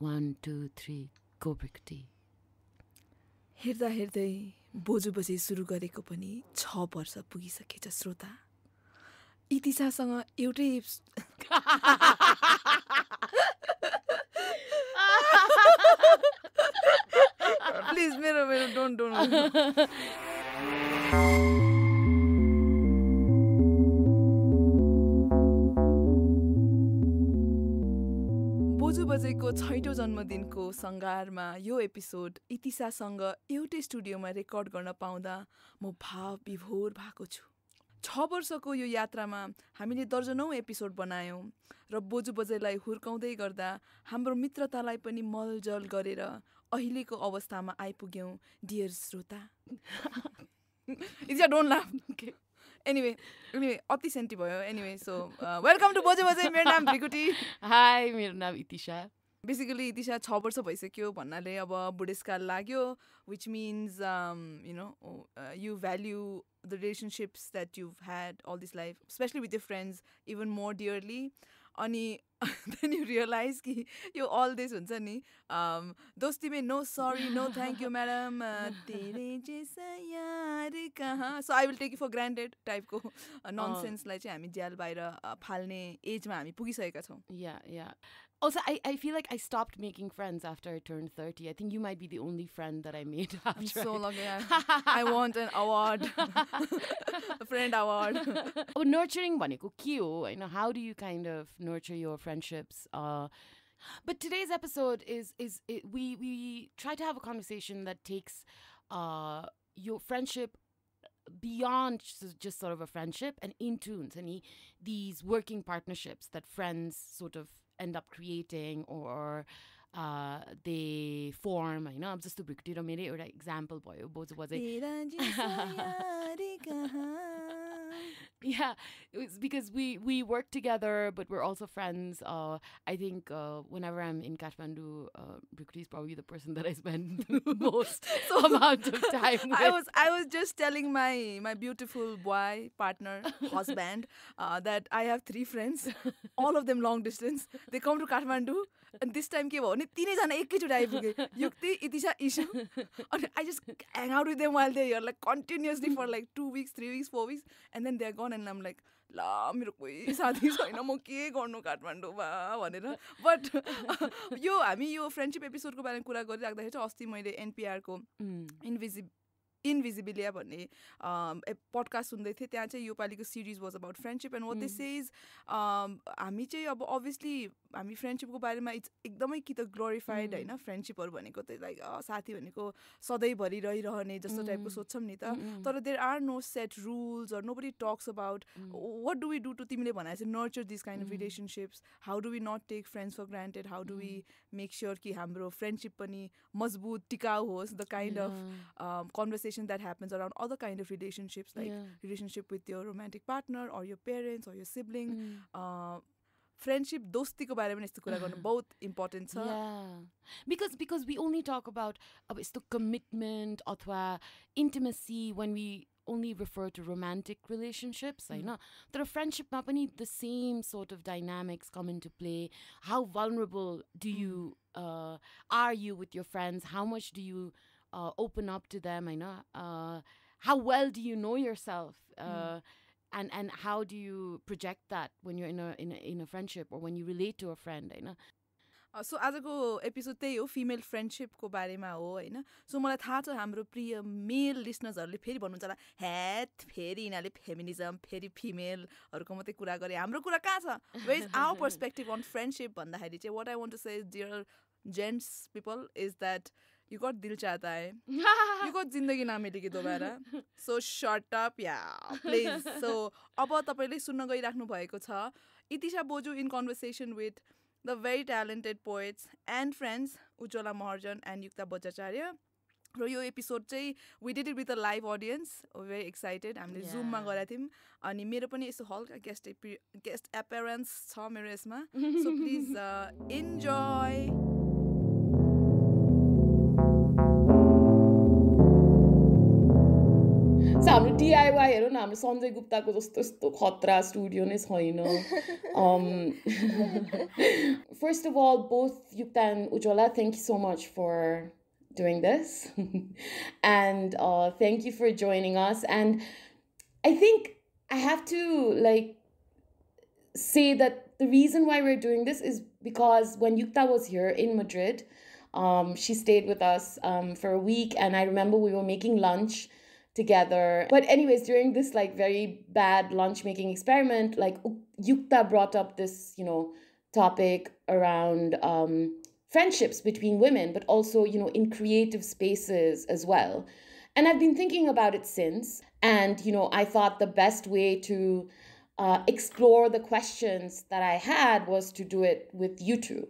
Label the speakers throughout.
Speaker 1: 1, 2, 3, go Brikti.
Speaker 2: हेर्दा हेर्दै बोजू बजे सुरु गरेको पनि 6 वर्ष पुगिसकेछ श्रोता। इतिशासँग एउटै प्लिज मेरो डोन्ट बोजू बजेको 6औं जन्मदिनको सङ्घारमा यो एपिसोड इतिशासँग एउटै स्टुडियोमा रेकर्ड गर्न पाउँदा म भाव विभोर भएको छु। 6 वर्षको यो यात्रामा हामीले दर्जनौं एपिसोड बनायौं र बोजू बजेलाई हुर्काउँदै गर्दा हाम्रो मित्रतालाई पनि मलजल गरेर अहिलेको अवस्थामा आइपुग्यौं डियर श्रोता। It's don't laugh. एनीवे अति सेन्टी भयो। एनीवे सो वेलकम टु बोजू बजे। मेरो नाम भिकुटी।
Speaker 1: हाई, मेरो नाम इतिशा।
Speaker 2: बेसिकली इतिशा 6 वर्ष भइसक्यो भन्नाले अब बुढेसकाल लाग्यो, which means you value the relationships that you've had all this life, especially with your friends, even more dearly. अनि then you realize कि यो all this हुन्छ नि दोस्ती में no sorry, no thank you madam, तेरे जैसा यार कहाँ, so I will take it for granted type को nonsense लाई चाहिँ हामी ज्याल बाहिर फाल्ने एजमा हामी पुगिसकेका छौँ।
Speaker 1: Yeah. Also, I feel like I stopped making friends after I turned 30. I think you might be the only friend that I made after.
Speaker 2: I'm so lucky. I want an award. A friend award.
Speaker 1: Oh, nurturing bhaneko ke ho, you know, how do you kind of nurture your friendships? But today's episode is we try to have a conversation that takes your friendship beyond just sort of a friendship and into these working partnerships that friends sort of end up creating or they form. You know, I'm just to bring you मेरो एउटा example भयो बोजू बजे. Yeah, it was because we work together, but we're also friends. I think whenever I'm in Kathmandu, Brikti is probably the person that I spend the most amount of time with.
Speaker 2: I was just telling my beautiful boy partner, husband, that I have 3 friends, all of them long distance. They come to Kathmandu, and this time के भयो भने 3 जना एकैचोटि आइपुगे, युक्ति, इतिशा, issue. And I just hang out with them while they're here, like continuously for like 2 weeks, 3 weeks, 4 weeks, and then they're gone. And I'm like, ला मेरो कोही साथी छैन, म के गर्नु काठमाडौँमा भनेर. बट यो हामी यो फ्रेन्डसिप एपिसोडको बारेमा कुरा गरिराख्दाखेरि चाहिँ अस्ति मैले एनपिआरको इन्भिजिबिलिया भन्ने पडकास्ट सुन्दै थिएँ. त्यहाँ चाहिँ योपालिको series was about friendship and what this is हामी चाहिँ अब अभियसली हामी फ्रेन्डसिपको बारेमा इट्स एकदमै कि त ग्लोरिफाइड होइन, फ्रेन्डसिपहरू भनेको त लाइक साथी भनेको सधैँभरि रहिरहने जस्तो टाइपको सोच्छौँ नि त. तर there are no set rules or nobody talks about what do we do to, तिमीले भने चाहिँ nurture this kind of relationships. How do we not take friends for granted, how do we make sure कि हाम्रो friendship पनि मजबुत टिकाउ होस्. The kind of conversation that happens around other kind of relationships, like relationship with your romantic partner or your parents or your sibling. Friendship, dosti ko bare ma yesto kura garnu bahut important cha.
Speaker 1: Yeah, because we only talk about the commitment athwa intimacy when we only refer to romantic relationships, I know. But a friendship ma pani the same sort of dynamics come into play. How vulnerable do you are you with your friends? How much do you open up to them? I know. How well do you know yourself? And how do you project that when you're in a friendship or when you relate to a friend? I know.
Speaker 2: सो आजको episode त्यही हो, female फ्रेन्डसिपको बारेमा हो होइन. सो मलाई थाहा छ हाम्रो प्रिय मेल लिसनर्सहरूले फेरि भन्नुहुन्छ होला, ह्याट फेरि यिनीहरूले फेमिनिजम फेरि फिमेलहरूको मात्रै कुरा गरे, हाम्रो कुरा कहाँ छ? Where is our perspective on friendship भन्दाखेरि चाहिँ what I want to say dear gents people is that you got dil chahta hai, you got zindagi na milegi dobara, so shut up yeah please. So अब तपाईले सुन्न गइराख्नु भएको छ इतिशा बोजू in conversation with the very talented poets and friends Ujjwala Maharjan and Yukta Bajracharya. र यो episode चाहिँ we did it with a live audience, very excited. हामीले जुममा गरेका थियौँ अनि मेरो पनि यस्तो हल्का गेस्ट appearance छ मेरो यसमा. So please enjoy.
Speaker 1: So हाम्रो DIY हेरौँ न हाम्रो सञ्जय गुप्ताको जस्तो यस्तो खतरा स्टुडियो नै छैन. First of all, both Yukta and Ujjwala, thank you so much for doing this. And thank you for joining us. And I think I have to say that the reason why we're doing this is because when Yukta was here in Madrid, she stayed with us for a week, and I remember we were making lunch together. But anyways, during this very bad lunch making experiment, Yukta brought up this, topic around friendships between women, but also, in creative spaces as well. And I've been thinking about it since. And, I thought the best way to explore the questions that I had was to do it with you two.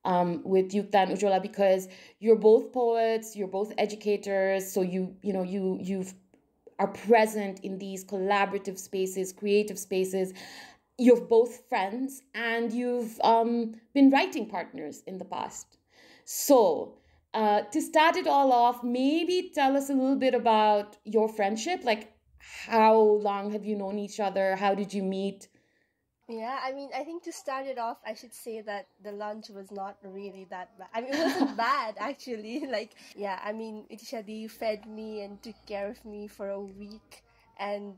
Speaker 1: With Yukta and Ujjwala, because you're both poets, you're both educators, so you are present in these collaborative spaces, creative spaces. You're both friends, and you've been writing partners in the past. So to start it all off, maybe tell us a little bit about your friendship. How long have you known each other? How did you meet?
Speaker 3: Yeah, I mean, I think to start it off, I should say that the lunch was not really that bad. I mean, it wasn't bad, actually. I mean, Itishadi fed me and took care of me for a week. And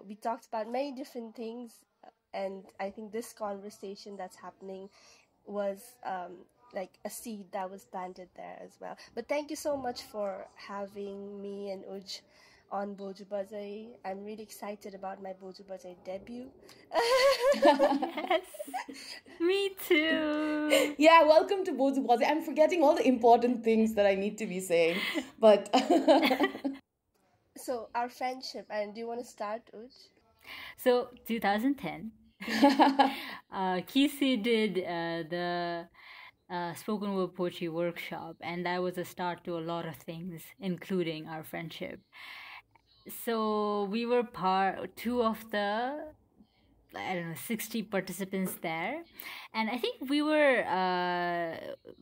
Speaker 3: we talked about many different things. And I think this conversation that's happening was a seed that was planted there as well. But thank you so much for having me and Uj on Boju Bazai. I'm really excited about my Boju Bazai debut.
Speaker 4: Yes, me too.
Speaker 1: Yeah, welcome to Boju Bazai. I'm forgetting all the important things that I need to be saying, but
Speaker 3: So our friendship, and do you want to start, Uj?
Speaker 4: So 2010, Kisi did the spoken word poetry workshop, and that was a start to a lot of things, including our friendship. So we were two of the 60 participants there, and I think we were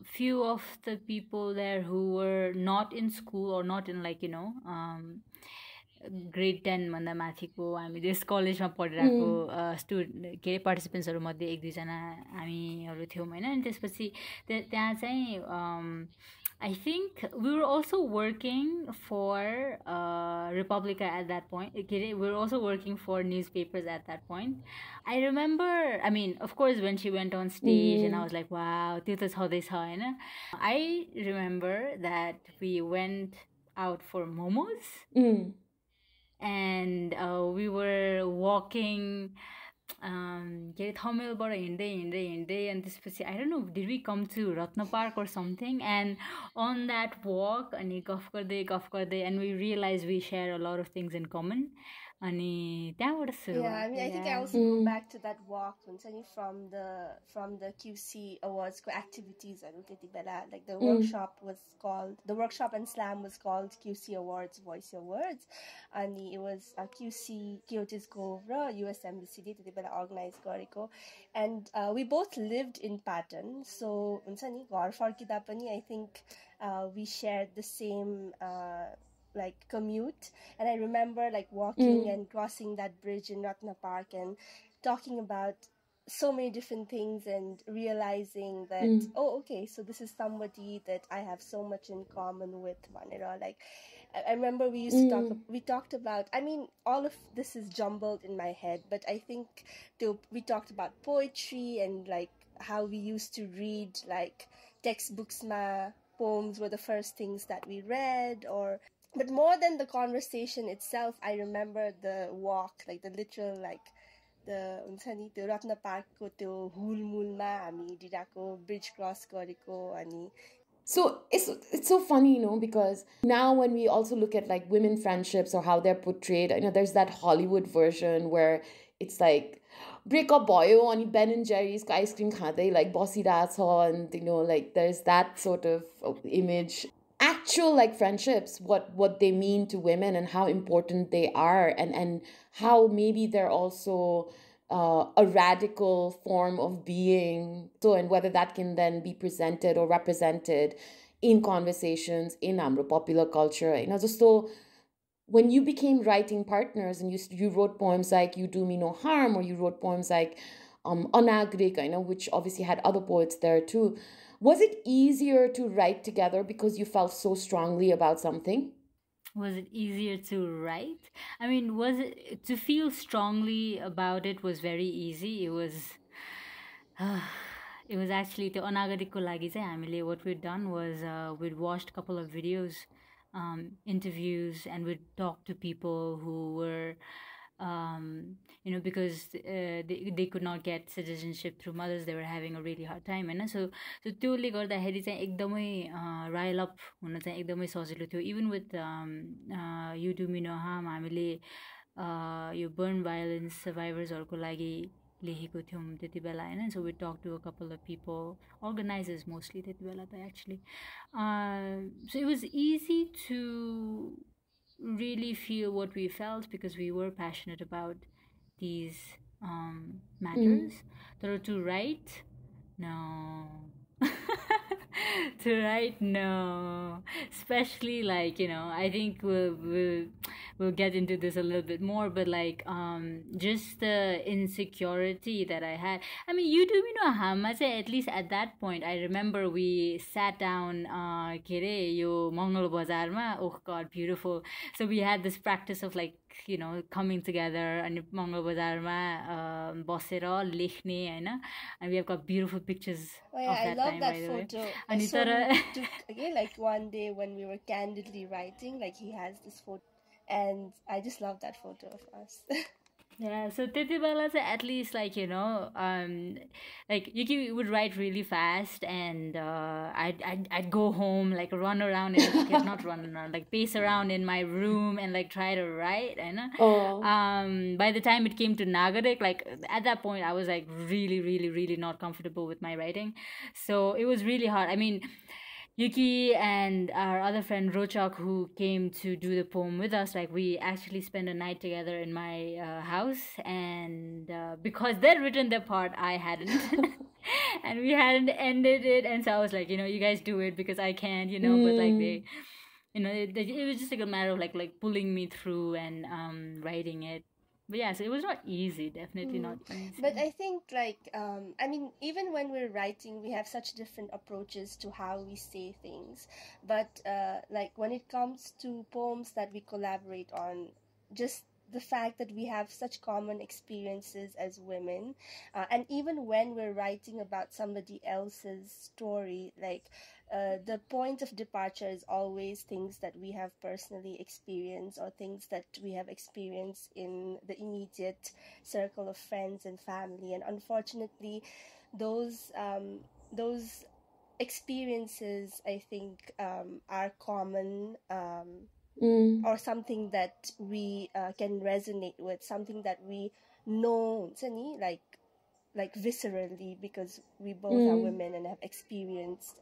Speaker 4: few of the people there who were not in school or not in grade 10 भन्दा माथिको हामी त्यस कलेजमा पढिरहेको student के अरे पार्टिसिपेन्ट्सहरूमध्ये एक दुईजना हामीहरू थियौँ होइन. अनि त्यसपछि त्यहाँ चाहिँ I think we were also working for Republica at that point. We were also working for newspapers at that point. I remember, I mean, of course, when she went on stage and I was like, wow, त्यो त छँदैछ होइन. I remember that we went out for momos and we were walking के अरे थमेलबाट हिँड्दै हिँड्दै हिँड्दै अनि त्यसपछि I don't know, did we come to Ratna Park or something, and on that walk अनि गफ गर्दै and we realized we share a lot of things in common. अनि त्यहाँबाट सुरु.
Speaker 3: Yeah, I mean, I think I also go back to that walk from the QC Awards activities. Like the workshop and slam was called QC Awards Voice Your Words, and it was QC Kyoto's Govra US Embassy organized गरेको, and we both lived in Patton, so घर फर्किँदा पनि I think we shared the same commute, and I remember walking and crossing that bridge in Ratna Park and talking about so many different things and realizing that oh, okay, so this is somebody that I have so much in common with. I remember we used to we talked about, I mean, all of this is jumbled in my head, but I think we talked about poetry and how we used to read textbooks poems were the first things that we read, but more than the conversation itself, I remember the walk, the literal, the Ratna Park ko त्यो हुलमुलमा हामी डिराको bridge cross गरेको अनि.
Speaker 1: So it's so funny, because now when we also look at women friendships or how they're portrayed, there's that Hollywood version where it's breakup भयो अनि Ben and Jerry's ko ice cream खाँदै बसिरहेछ, and there's that sort of image. Actual friendships, what they mean to women and how important they are, and how maybe they're also a radical form of being, so, and whether that can then be presented or represented in conversations in हाम्रो popular culture. जस्तो when you became writing partners and you wrote poems like You Do Me No Harm, or you wrote poems like Anagrik, I know, which obviously had other poets there too, was it easier to write together because you felt so strongly about something?
Speaker 4: Was it easier to write? I mean, was it to feel strongly about it was very easy. It was it was actually the Onagariko lagi चाहिँ हामीले what we'd done was we'd watched a couple of videos, interviews, and we'd talk to people who were because they could not get citizenship through mothers. They were having a really hard time, होइन. So त्यसले गर्दाखेरि चाहिँ एकदमै royal up हुन चाहिँ एकदमै सजिलो थियो. Even with you do me know harm हामीले यो बर्न भायोलेन्स सर्भाइभर्सहरूको लागि लेखेको थियौँ त्यति बेला, होइन. So we talked to a couple of people, organizers mostly त्यति बेला त actually. So it was easy to really feel what we felt because we were passionate about these matters. But to write, no. To write, no. Especially like, I think we'll get into this a little bit more, but like just the insecurity that I had. I mean, you do me know how much, at least at that point I remember we sat down ke re yo Mangal Bazar ma. Oh god, beautiful. So we had this practice of like coming together and Mangal Bazar ma basera lekhne, Hahn. And we have got beautiful pictures
Speaker 3: Oh yeah,
Speaker 4: of that
Speaker 3: I love
Speaker 4: time,
Speaker 3: that
Speaker 4: by the way.
Speaker 3: photo. I
Speaker 4: And
Speaker 3: saw him took like one day when we were candidly writing, like he has this photo, and I just love that photo of us.
Speaker 4: Yeah, so त्यति बेला चाहिँ at least like like Yuki would write really fast, and I'd go home, like run around in not run around, like pace around in my room and like try to write, and by the time it came to Nagarik, like at that point I was like really really really not comfortable with my writing, so it was really hard. I mean, Yuki and our other friend Rochak, who came to do the poem with us, like we actually spent a night together in my house, and because they'd written their part, I hadn't, and we hadn't ended it, and so I was like, you guys do it because I can't, but like they, it was just like a matter of like pulling me through and writing it. But yeah, so it was not easy, definitely not easy.
Speaker 3: But I think like I mean, even when we're writing, we have such different approaches to how we say things. But like when it comes to poems that we collaborate on, just the fact that we have such common experiences as women, and even when we're writing about somebody else's story, like the point of departure is always things that we have personally experienced or things that we have experienced in the immediate circle of friends and family. And unfortunately, those experiences, I think, are common, or something that we can resonate with, something that we know, like viscerally, because we both are women and have experienced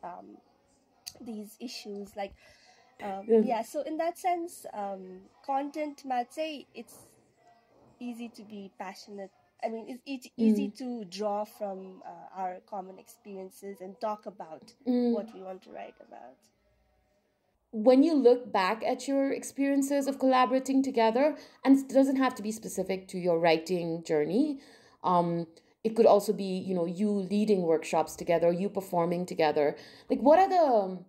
Speaker 3: these issues. Like yeah, so in that sense, content might say it's easy to be passionate. I mean, it's easy to draw from our common experiences and talk about what we want to write about.
Speaker 1: When you look back at your experiences of collaborating together, and it doesn't have to be specific to your writing journey, it could also be, you leading workshops together, you performing together. Like, what are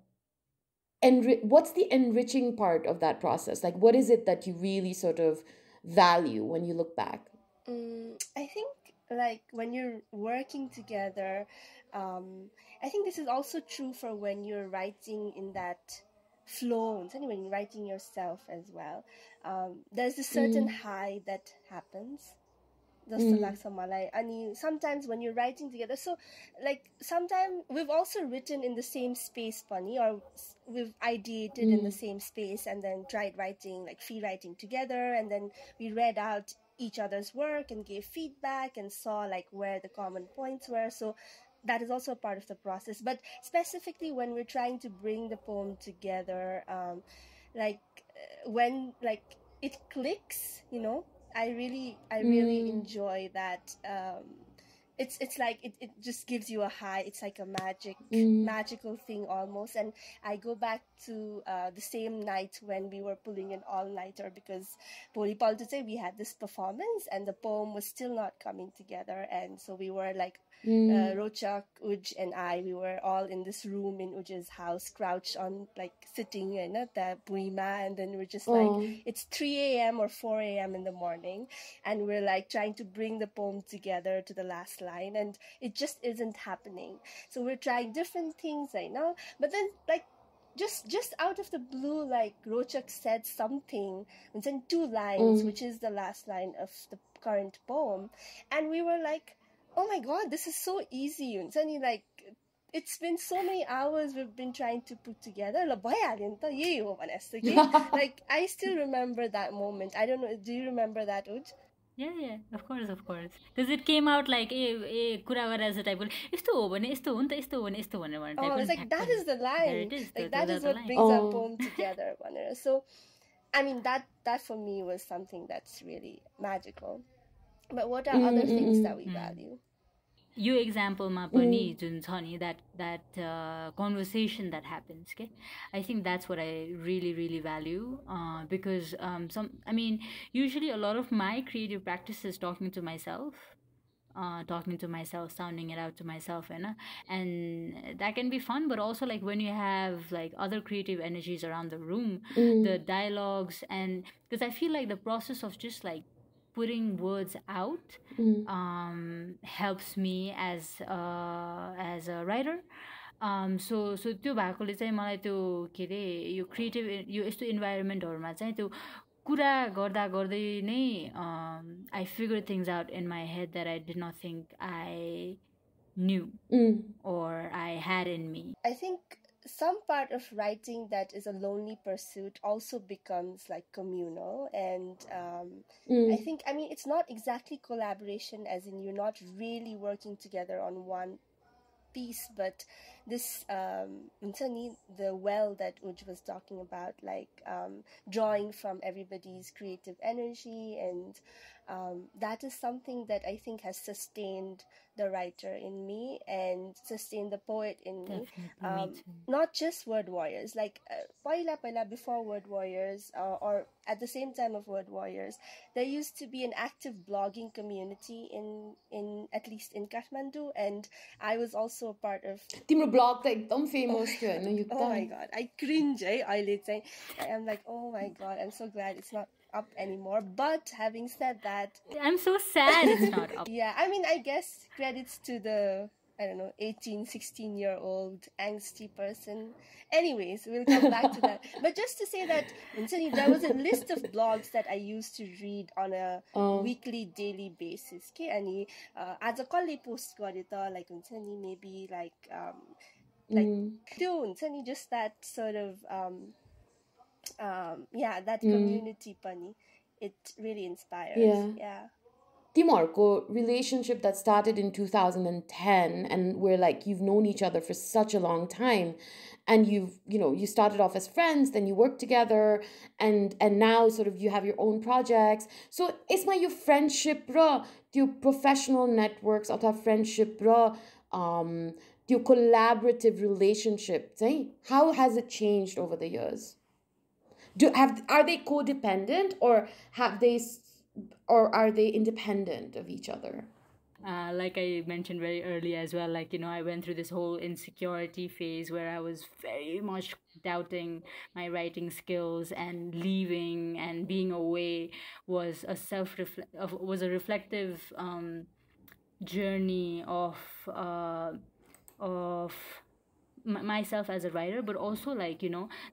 Speaker 1: what's the enriching part of that process? Like, what is it that you really sort of value when you look back?
Speaker 3: I think like when you're working together, I think this is also true for when you're writing in that flow, and when you're writing yourself as well. There's a certain high that happens. And sometimes when you're writing together, so like sometimes we've also written in the same space, Pani, or we've ideated in the same space and then tried writing, like free writing together, and then we read out each other's work and gave feedback and saw like where the common points were. So that is also a part of the process. But specifically when we're trying to bring the poem together, when like it clicks, I really enjoy that it's like it just gives you a high. It's like a magical thing almost. And I go back to the same night when we were pulling an all-nighter, because we had this performance and the poem was still not coming together, and so we were like Rochak, Uj, and we were all in this room in Uj's house, crouched on, like, sitting in the buima, and then we're just like, it's 3 a.m. or 4 a.m. in the morning, and we're like trying to bring the poem together to the last line, and it just isn't happening. So we're trying different things, but then, like, just out of the blue, like, Rochak said something, and then 2 lines, which is the last line of the current poem, and we were like, oh my god, this is so easy. And suddenly, like, it's been so many hours we've been trying to put together. Like, I still remember that moment. I don't know, do you remember that, Uj?
Speaker 4: Yeah, of course. Because it came out like kura gara as a type of यस्तो हो भने यस्तो हो नि त यस्तो हो भने यस्तो भनेर भने
Speaker 3: Oh, it's like, that is the line.
Speaker 4: There it is.
Speaker 3: Like,
Speaker 4: Those
Speaker 3: that
Speaker 4: are
Speaker 3: is
Speaker 4: the
Speaker 3: what
Speaker 4: lines.
Speaker 3: brings our poem together. So, I mean, that for me was something that's really magical. But what are other things that we value?
Speaker 4: यो एक्जाम्पलमा पनि जुन छ नि that conversation that happens, okay? I think that's what I really value, because usually a lot of my creative practice is talking to myself, sounding it out to myself, and that can be fun, but also, like, when you have, like, other creative energies around the room, the dialogues, and because I feel like the process of just, like, putting words out helps me as a writer. So त्यो भएकोले चाहिँ मलाई त्यो के अरे यो creative यो यस्तो इन्भाइरोमेन्टहरूमा चाहिँ त्यो कुरा गर्दा गर्दै नै I figure things out in my head that I did not think I knew or I had in me.
Speaker 3: I think some part of writing that is a lonely pursuit also becomes, like, communal, and I think, it's not exactly collaboration, as in you're not really working together on one piece, but this the well that Uj was talking about, like, drawing from everybody's creative energy, and that is something that I think has sustained the writer in me and sustained the poet in me. Not just Word Warriors, like, before Word Warriors, or at the same time of Word Warriors, there used to be an active blogging community in at least in Kathmandu, and I was also a part of.
Speaker 1: Timro blog ekdam famous थियो हैन.
Speaker 3: Oh my god, I cringe. I'm like, oh my god, I'm so glad it's not up anymore. But having said that,
Speaker 4: I'm so sad it's not up.
Speaker 3: Yeah, I guess credits to the 16-year-old angsty person. Anyways, we'll come back to that. But just to say that there was a list of blogs that I used to read on a weekly, daily basis. Okay, and as a colleague post like maybe like just that sort of that community pani, it really inspires. Yeah.
Speaker 1: Timarko relationship that started in 2010, and where, like, you've known each other for such a long time, and you started off as friends, then you worked together, and now sort of you have your own projects. So isma your friendship ra, your professional networks, or friendship ra, your collaborative relationship, how has it changed over the years? Are they codependent, or are they independent of each other?
Speaker 4: Like I mentioned very early as well, like, I went through this whole insecurity phase where I was very much doubting my writing skills, and leaving and being away was a reflective journey of myself as a writer, but also, like,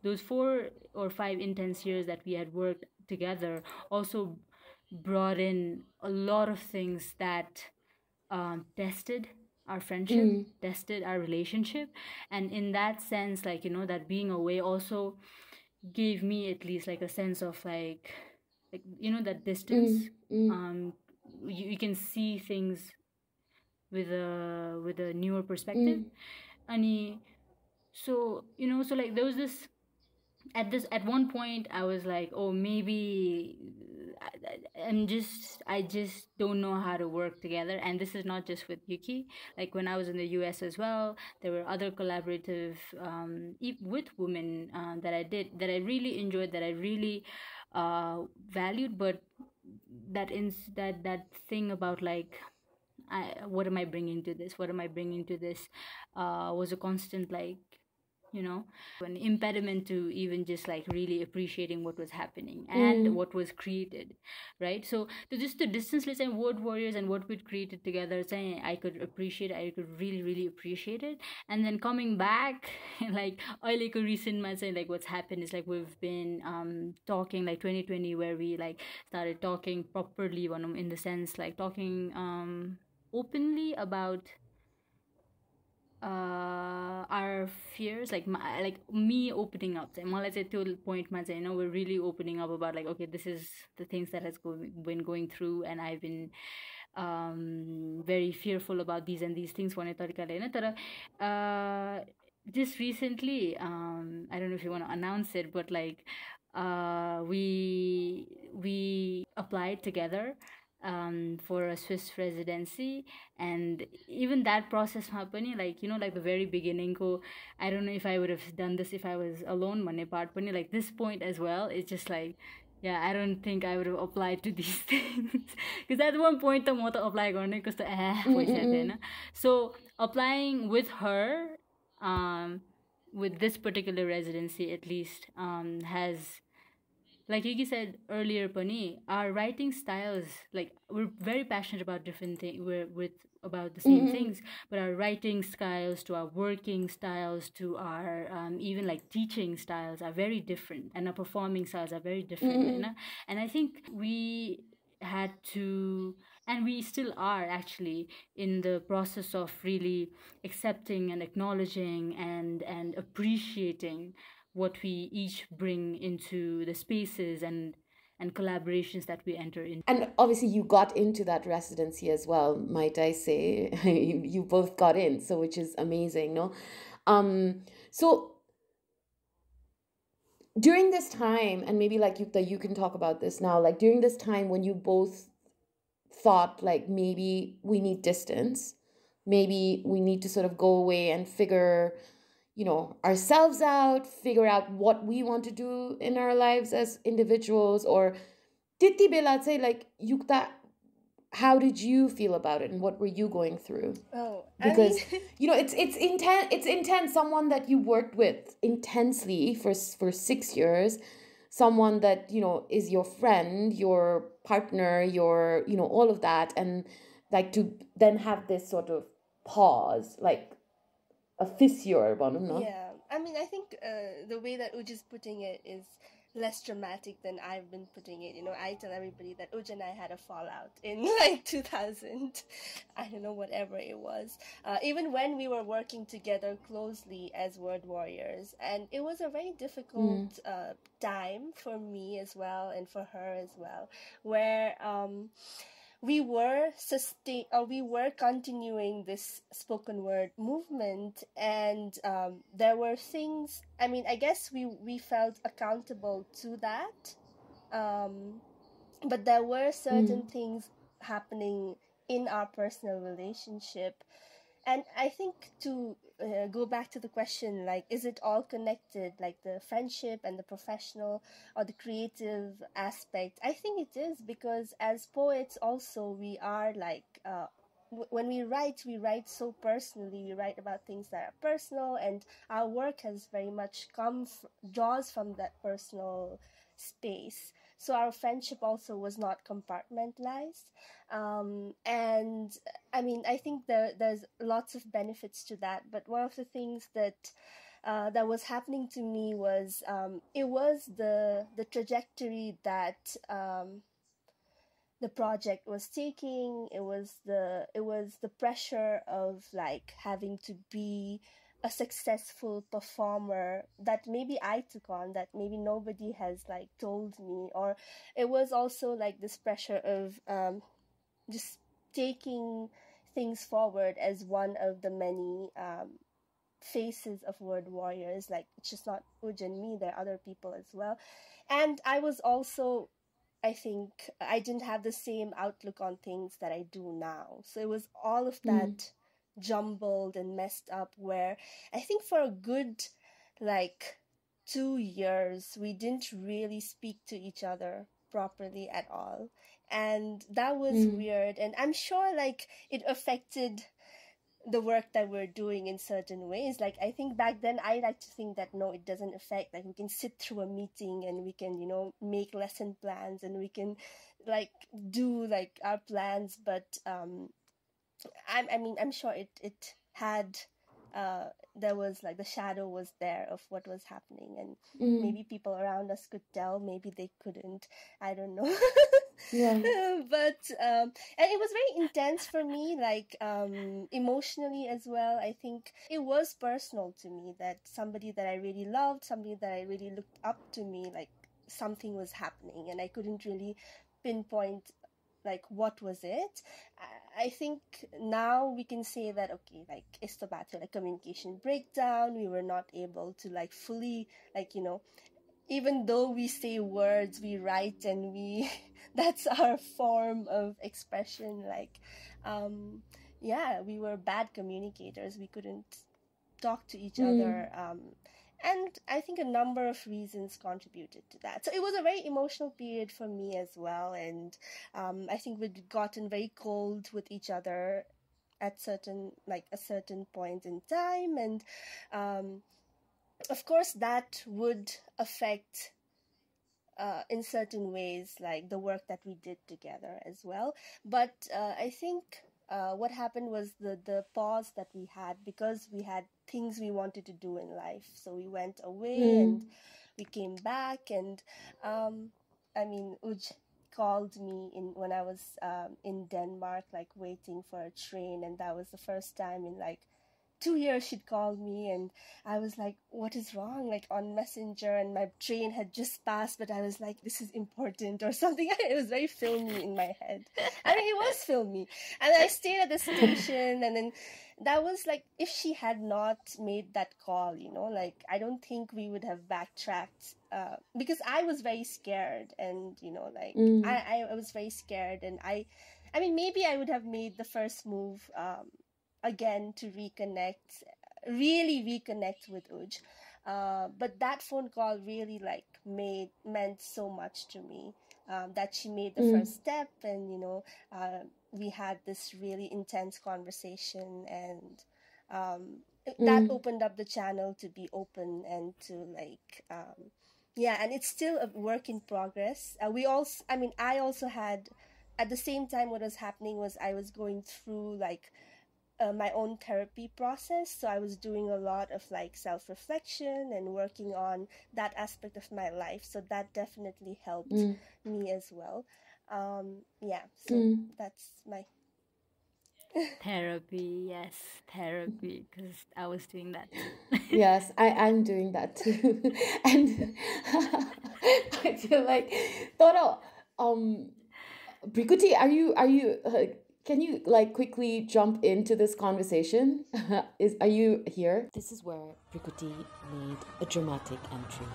Speaker 4: those 4 or 5 intense years that we had worked together also brought in a lot of things that tested our friendship, tested our relationship, and in that sense, like, that being away also gave me at least, like, a sense of like that distance. You can see things with a newer perspective, and so like there was this at one point I was like, oh, maybe I just don't know how to work together. And this is not just with Yuki. Like when I was in the US as well, there were other collaborative with women that I did, that I really enjoyed, that I really valued. But that thing about like, what am I bringing to this? What am I bringing to this? Was a constant, like, an impediment to even just like really appreciating what was happening and what was created, right? So just the distance, let's say, Word Warriors and what we'd created together, saying I could really, really appreciate it. And then coming back, like like a recent saying, like what's happened is like we've been talking, like 2020, where we like started talking properly, in the sense like talking openly about our fears, like me opening up. Let's say to a point, we're really opening up about like, okay, this is the things that has been going through, and I've been very fearful about these and these things. Just recently, I don't know if you want to announce it, but like we applied together for a Swiss residency. And even that process happening, like like the very beginning I don't know if I would have done this if I was alone, like this point as well, it's just like, yeah, I don't think I would have applied to these things, because at one point the motto apply गर्ने कस्तो so applying with her with this particular residency at least has, like Yuki said earlier, Pani, our writing styles, like we're very passionate about different things, we're about the same things, but our writing styles, to our working styles, to our even like teaching styles are very different, and our performing styles are very different. And I think we had to, and we still are actually in the process of really accepting and acknowledging and appreciating what we each bring into the spaces and collaborations that we enter in.
Speaker 1: And obviously you got into that residency as well, might I say. You both got in, so which is amazing, no? So during this time, and maybe like you can talk about this now, like during this time when you both thought like maybe we need distance, maybe we need to sort of go away and figure ourselves out, figure out what we want to do in our lives as individuals, or त्यति बेला चाहिँ like Yukta, how did you feel about it and what were you going through? Because it's intense. It's intense. Someone that you worked with intensely for 6 years, someone that is your friend, your partner, your all of that, and like to then have this sort of pause, like a fissure, no?
Speaker 3: Yeah, I mean, I think the way that Uj is putting it is less dramatic than I've been putting it. I tell everybody that Uj and I had a fallout in like 2000, I don't know, whatever it was. Even when we were working together closely as Word Warriors, and it was a very difficult time for me as well and for her as well, where we were continuing this spoken word movement, and there were things, I mean, I guess we felt accountable to that, but there were certain things happening in our personal relationship. And I think to go back to the question, like, is it all connected, like the friendship and the professional or the creative aspect? I think it is, because as poets also, we are like, when we write so personally. We write about things that are personal, and our work has very much draws from that personal space. So our friendship also was not compartmentalized. And I mean, I think there's lots of benefits to that. But one of the things that was happening to me was it was the trajectory that the project was taking. It was the pressure of like having to be a successful performer that maybe I took on, that maybe nobody has like told me. Or it was also like this pressure of just taking things forward as one of the many faces of Word Warriors. Like, it's just not Uj and me, there are other people as well. And I was also I think I didn't have the same outlook on things that I do now. So it was all of that jumbled and messed up, where I think for a good like 2 years we didn't really speak to each other properly at all, and that was weird. And I'm sure like it affected the work that we're doing in certain ways. Like I think back then I like to think that no, it doesn't affect, like we can sit through a meeting and we can, you know, make lesson plans and we can like do like our plans, but I mean I'm sure it had there was like the shadow was there of what was happening, and maybe people around us could tell, maybe they couldn't, I don't know.
Speaker 5: Yeah.
Speaker 3: But and it was very intense for me, like emotionally as well. I think it was personal to me that somebody that I really loved, somebody that I really looked up to me, like something was happening and I couldn't really pinpoint like what was it. I think now we can say that okay, like esto ba थियो, like communication breakdown, we were not able to like fully, like, you know, even though we say words, we write and we that's our form of expression, like yeah, we were bad communicators, we couldn't talk to each other, and I think a number of reasons contributed to that. So it was a very emotional period for me as well, and I think we'd gotten very cold with each other at a certain point in time, and of course that would affect in certain ways like the work that we did together as well. But I think what happened was the pause that we had, because we had things we wanted to do in life. So we went away and we came back, and I mean, Uj called me when I was in Denmark, like waiting for a train, and that was the first time in like 2 years she'd called me, and I was like, what is wrong, like on Messenger, and my train had just passed, but I was like, this is important or something. It was very filmy in my head. I mean, it was filmy, and I stayed at the station, and then that was like, if she had not made that call, you know, like I don't think we would have backtracked, because I was very scared, and you know, like I was very scared, and I mean, maybe I would have made the first move again to really reconnect with Uj. But that phone call really like meant so much to me, that she made the first step, and you know, we had this really intense conversation, and that opened up the channel to be open and to like yeah, and it's still a work in progress. I also had, at the same time what was happening was I was going through like my own therapy process. So I was doing a lot of like self-reflection and working on that aspect of my life. So that definitely helped me as well. Yeah, so that's my...
Speaker 4: Therapy, yes, therapy, because I was doing that.
Speaker 5: Yes, I'm doing that too. And I feel like, Toro, Brikuti, are you can you like quickly jump into this conversation? Are you here?
Speaker 1: This is where Brikuti made a dramatic entry.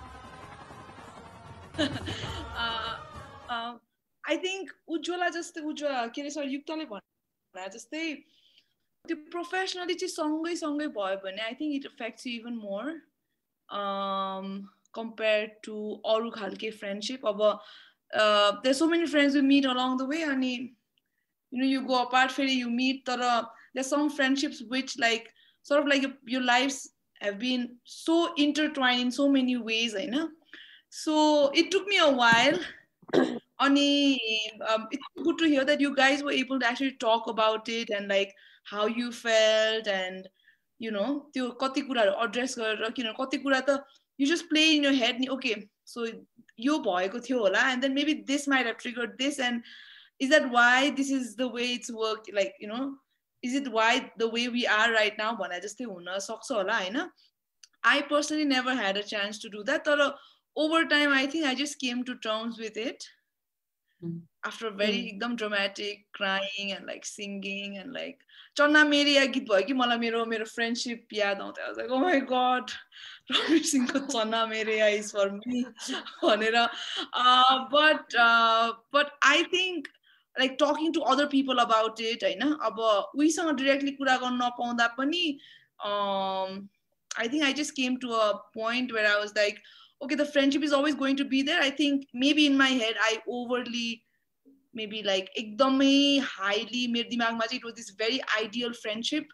Speaker 2: I think Ujjwala जस्तै के अरे sir युक्तले भने जस्तै त्यो professionally चाहिँ सँगै भयो भने I think it affects you even more compared to अरू खालके friendship. अब there's so many friends we meet along the way, अनि you know, you go apart, you meet, there's some friendships which like sort of like your lives have been so intertwined in so many ways, I know. So it took me a while. It's good to hear that you guys were able to actually talk about it and like how you felt, and you know, त्यो कति कुराहरु address गरेर, किन कति कुरा त you just play in your head, okay, so यो भएको थियो होला, and then maybe this might have triggered this, and is that why this is the way it's worked? Like, you know, is it why the way we are right now? भने जस्तै हुन सक्छ होला, हैन? I personally never had a chance to do that. But over time, I think I just came to terms with it. after a very एकदम dramatic crying and like singing and like चन्ना मेरिया गीत भयो कि मलाई मेरो friendship याद आउँथ्यो. I was like, oh my god, Ranveer Singh ko चन्ना मेरिया is for me भनेर. But I think like talking to other people about it, हैन, अब उहीसँग directly कुरा गर्न नपाउँदा पनि I think I just came to a point where I was like, okay, the friendship is always going to be there. I think maybe in my head I overly maybe like ekdamai highly मेरो दिमागमा चाहिँ it was this very ideal friendship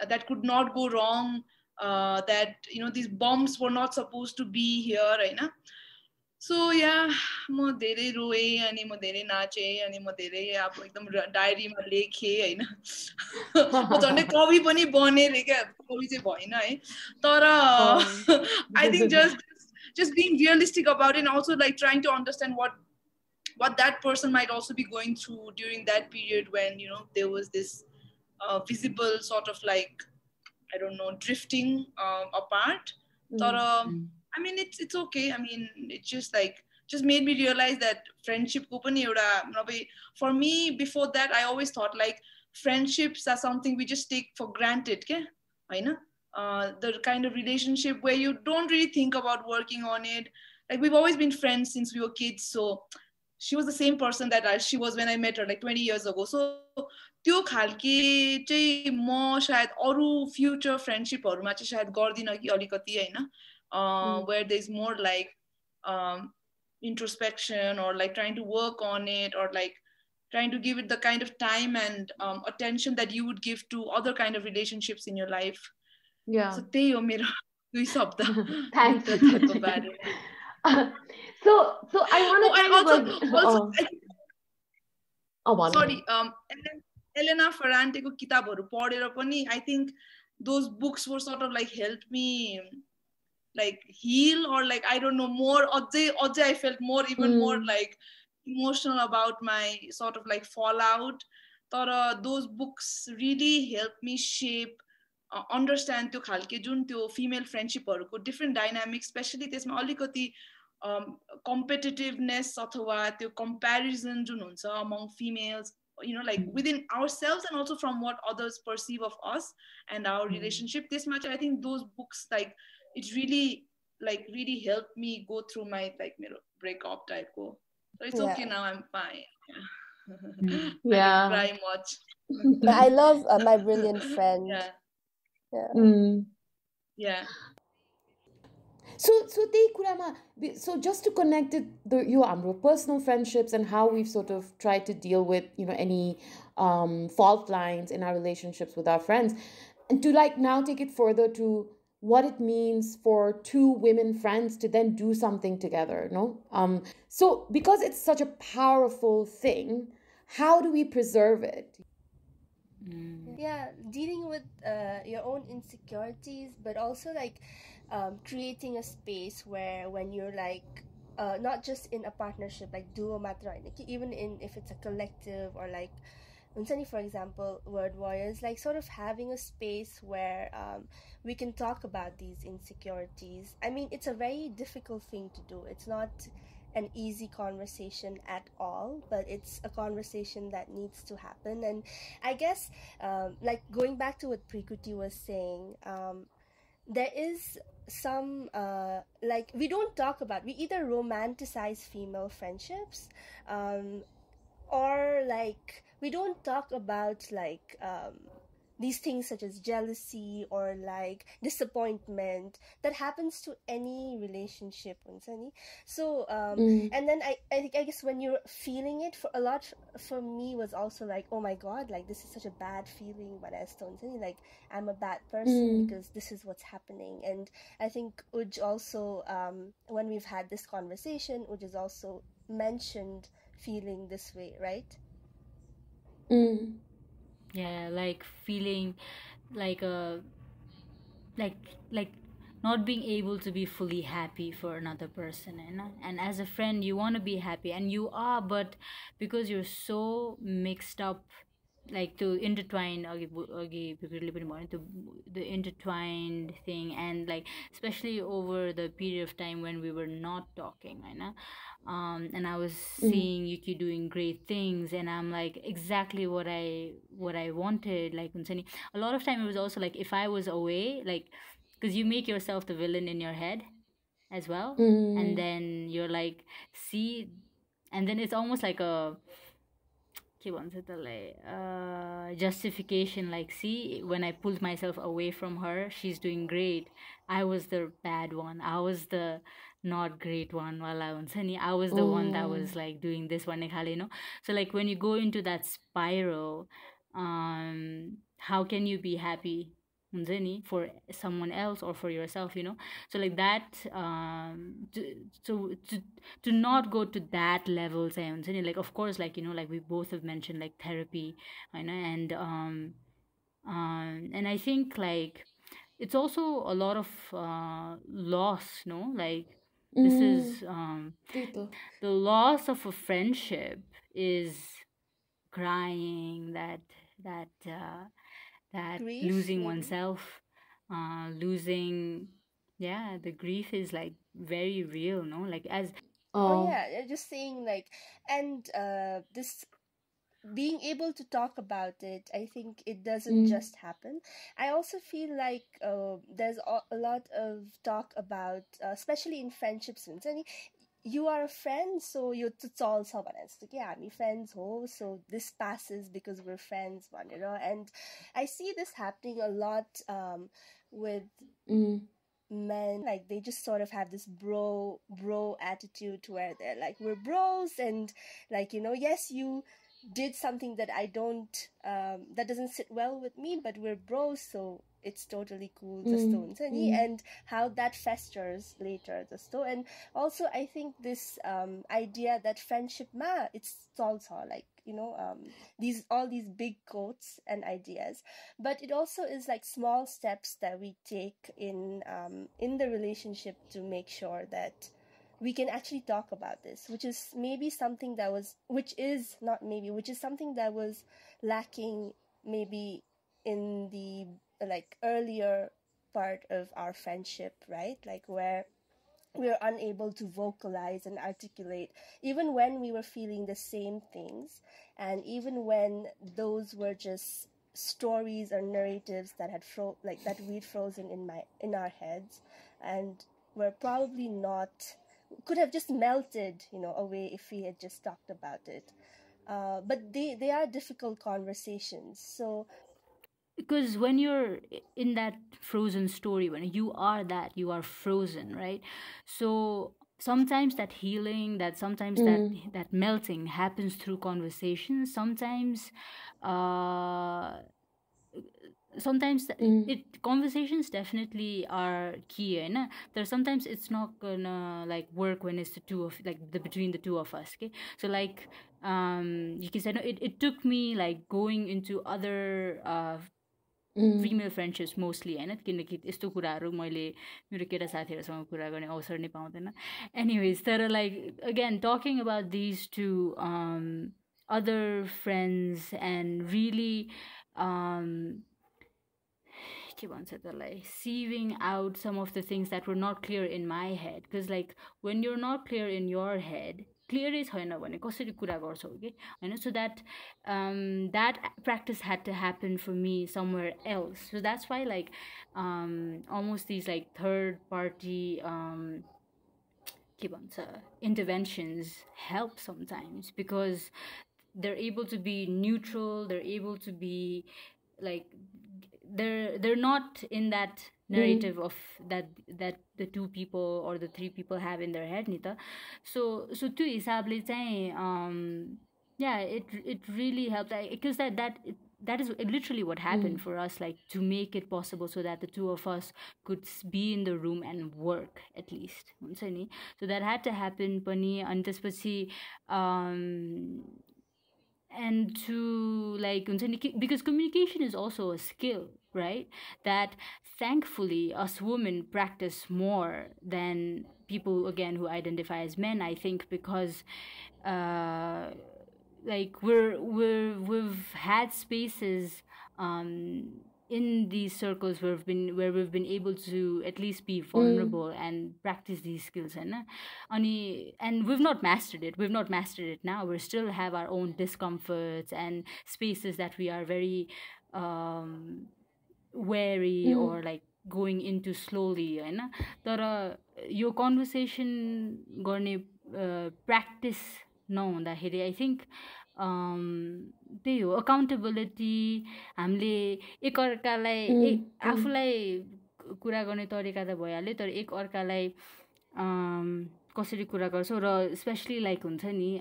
Speaker 2: that could not go wrong, that you know these bombs were not supposed to be here, Hahn. So yeah, म धेरै रोएँ अनि म धेरै नाचेँ अनि म धेरै अब एकदम डायरीमा लेखेँ, हैन. म झन्डै कवि पनि बने रे क्या, कवि चाहिँ भएन है, तर I think just being realistic about it and also like trying to understand what that person might also be going through during that period when, you know, there was this visible sort of like, I don't know, drifting apart. But I mean, it's okay. I mean, it just like just made me realize that friendship ko pani euta, for me before that I always thought like friendships are something we just take for granted, ke, Hahn? The kind of relationship where you don't really think about working on it. Like we've always been friends since we were kids, so she was the same person that she was when I met her like 20 years ago. So त्यो खालके चाहिँ म सायद अरू future फ्रेन्डशिपहरुमा चाहिँ सायद गर्दिन कि अलिकति, हैन, where there's more like introspection or like trying to work on it or like trying to give it the kind of time and attention that you would give to other kind of relationships in your life.
Speaker 5: Yeah.
Speaker 2: So त्यही हो मेरो 2 शब्द.
Speaker 5: Thanks. So I want to
Speaker 2: sorry, Elena Ferrante-को किताबहरु पढेर पनि I think those books were sort of like helped me like heal or like I don't know more अझै I felt more even more like emotional about my sort of like fallout. तर those books really helped me shape understand त्यो खालके जुन त्यो female friendshipहरुको different dynamics, especially त्यसमा अलिकति competitiveness अथवा त्यो comparison जुन हुन्छ among females, you know, like within ourselves and also from what others perceive of us and our relationship. This much, I think those books, like, it really helped me go through my like breakup type go. So it's okay now, I'm fine.
Speaker 5: Yeah.
Speaker 2: I didn't cry much.
Speaker 3: I love My Brilliant Friend.
Speaker 2: Yeah.
Speaker 5: So just to connect it, your personal friendships and how we've sort of tried to deal with, you know, any fault lines in our relationships with our friends, and to like now take it further to what it means for two women friends to then do something together, no? So because it's such a powerful thing, how do we preserve it?
Speaker 3: Yeah, dealing with your own insecurities, but also like creating a space where when you're like not just in a partnership like duo matra, even in if it's a collective or like for example Word Warriors, like sort of having a space where we can talk about these insecurities. I mean, it's a very difficult thing to do. It's not an easy conversation at all, but it's a conversation that needs to happen. And I guess like going back to what Prikuti was saying, there is some like we don't talk about, we either romanticize female friendships or like we don't talk about like these things such as jealousy or like disappointment that happens to any relationship. So and then I guess when you're feeling it, for a lot for me was also like, oh my god, like this is such a bad feeling, but I still like I'm a bad person because this is what's happening. And I think Uj also when we've had this conversation, Uj has also mentioned feeling this way, right?
Speaker 4: Yeah, like feeling like like not being able to be fully happy for another person, and as a friend you want to be happy and you are, but because you're so mixed up like to intertwine the intertwined thing, and like especially over the period of time when we were not talking, right now. And I was seeing Yuki doing great things, and I'm like exactly what I wanted. Like a lot of time it was also like if I was away, like because you make yourself the villain in your head as well, and then you're like, see, and then it's almost like a justification, like, see, when I pulled myself away from her, she's doing great. I was the bad one. I was the not great one. I was the one that was like doing this one, so like when you go into that spiral, how can you be happy for someone else or for yourself, so like that, to not go to that level, like of course, like like we both have mentioned, like therapy, and I think like it's also a lot of loss, no, like this is the loss of a friendship is crying, that
Speaker 3: Grief,
Speaker 4: losing
Speaker 3: maybe.
Speaker 4: oneself, losing, yeah, the grief is like very real, no, like as
Speaker 3: Oh yeah, just saying like, and this being able to talk about it, I think it doesn't just happen. I also feel like there's a lot of talk about, especially in friendships, you are a friend, so you to solve someone else. Like, yeah, I'm friends, so this passes because we're friends, and I see this happening a lot with men, like they just sort of have this bro attitude where they're like, we're bros, and like, yes, you did something that I don't that doesn't sit well with me, but we're bros, so it's totally cool, and how that festers later, and also I think this idea that friendship it's also like, all these big quotes and ideas, but it also is like small steps that we take in the relationship to make sure that we can actually talk about this, which is maybe something that was, which is something that was lacking maybe in the like earlier part of our friendship, right? Like where we were unable to vocalize and articulate, even when we were feeling the same things, and even when those were just stories or narratives that had that we'd frozen in our heads, and were probably not, could have just melted, away if we had just talked about it. But they are difficult conversations. So
Speaker 4: because when you're in that frozen story, when you are frozen, right? So sometimes that healing, that sometimes that melting happens through conversation. Sometimes conversations definitely are key, and there's sometimes it's not gonna like work when it's the two of like the between the two of us, okay? So like you can say, no, it took me like going into other female friendships mostly, होइन, किनकि यस्तो कुराहरू मैले मेरो केटा साथीहरूसँग कुरा गर्ने अवसर नै पाउँदैन. Anyways, तर like again talking about these two other friends and really के भन्छ त्यसलाई, sieving out some of the things that were not clear in my head, because like when you're not clear in your head, क्लियरै छैन भने कसरी कुरा गर्छौ कि होइन, so that that practice had to happen for me somewhere else. So that's why like almost these like third party के भन्छ interventions help sometimes, because they're able to be neutral, they're able to be like they're not in that narrative of that the two people or the three people have in their head, ni ta. So त्यो हिसाबले चाहिँ yeah, it really helped, because that is literally what happened for us, like to make it possible so that the two of us could be in the room and work at least, हुन्छ नि. So that had to happen पनि, अनि त्यसपछि and to like, because communication is also a skill, right, that thankfully us women practice more than people again who identify as men, I think, because like we've had spaces in these circles where we've been able to at least be vulnerable and practice these skills, and we've not mastered it now. We still have our own discomforts and spaces that we are very wary or like going into slowly, तर यो conversation गर्ने practice नहुँदाखेरि I think त्यही हो accountability हामीले एकअर्कालाई आफूलाई कुरा गर्ने तरिका त भइहाल्यो तर एकअर्कालाई कसरी कुरा गर्छौँ र स्पेसली लाइक हुन्छ नि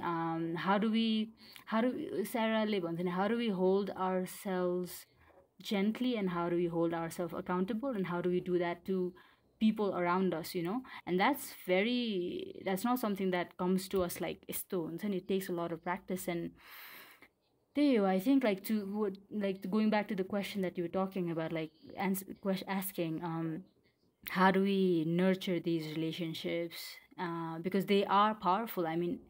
Speaker 4: हाउ डु स्याराले भन्छ नि how do we hold ourselves gently and how do we hold ourselves accountable and how do we do that to people around us, and that's not something that comes to us like isto, and it takes a lot of practice. And I think going back to the question that you were talking about, like asking how do we nurture these relationships, because they are powerful. I mean,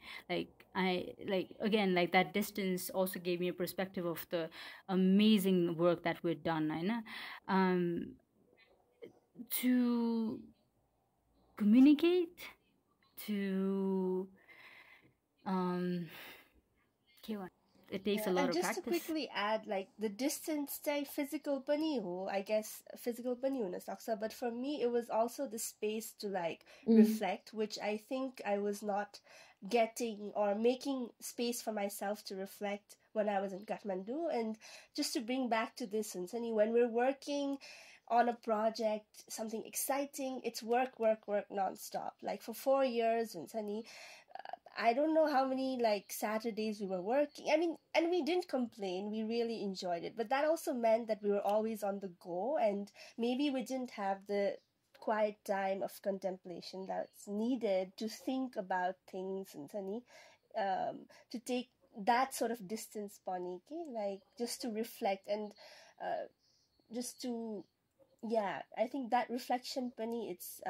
Speaker 4: again, like that distance also gave me a perspective of the amazing work that we've done, to communicate, to it takes a lot
Speaker 3: and
Speaker 4: of
Speaker 3: just
Speaker 4: practice.
Speaker 3: to quickly add, like the distance चाहिँ physical पनि हो, I guess physical पनि हुन सक्छ, but for me it was also the space to like reflect, which I think I was not getting or making space for myself to reflect when I was in Kathmandu. And just to bring back to this, when we're working on a project, something exciting, it's work non-stop. Like for 4 years, I don't know how many like Saturdays we were working. I mean, and we didn't complain. We really enjoyed it. But that also meant that we were always on the go, and maybe we didn't have the quiet time of contemplation that's needed to think about things, and to take that sort of distance, like just to reflect and just to, I think that reflection, it's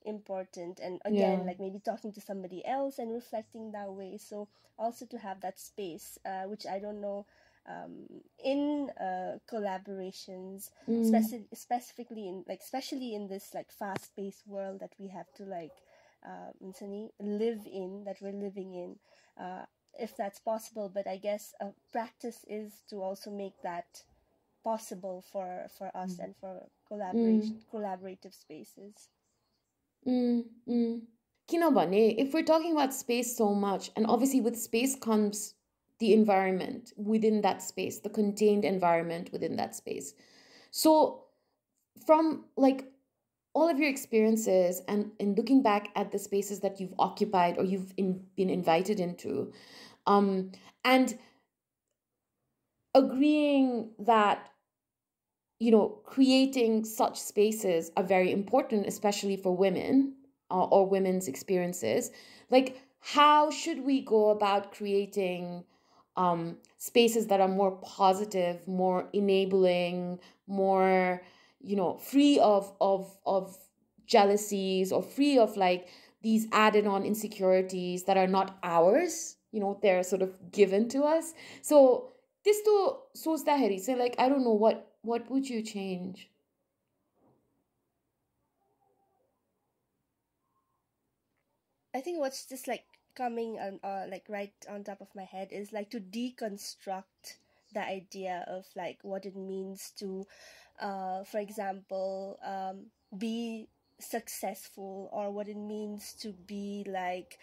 Speaker 3: important. And again, like maybe talking to somebody else and reflecting that way. So also to have that space, which I don't know, in collaborations, specifically in like, especially in this like fast-paced world that we have to like live in, that we're living in, if that's possible. But I guess practice is to also make that possible for us and for collaborative spaces.
Speaker 5: किनभने if we're talking about space so much, and obviously with space comes the environment within that space, the contained environment within that space. So from like all of your experiences and in looking back at the spaces that you've occupied or you've been invited into, and agreeing that creating such spaces are very important, especially for women or women's experiences. Like, how should we go about creating spaces that are more positive, more enabling, more, free of jealousies or free of like these added on insecurities that are not ours, they're sort of given to us. So this to सोच्दाखेरि चाहिँ like, I don't know, what would you change?
Speaker 3: I think what's just like coming like right on top of my head is like to deconstruct the idea of like what it means to for example be successful, or what it means to be like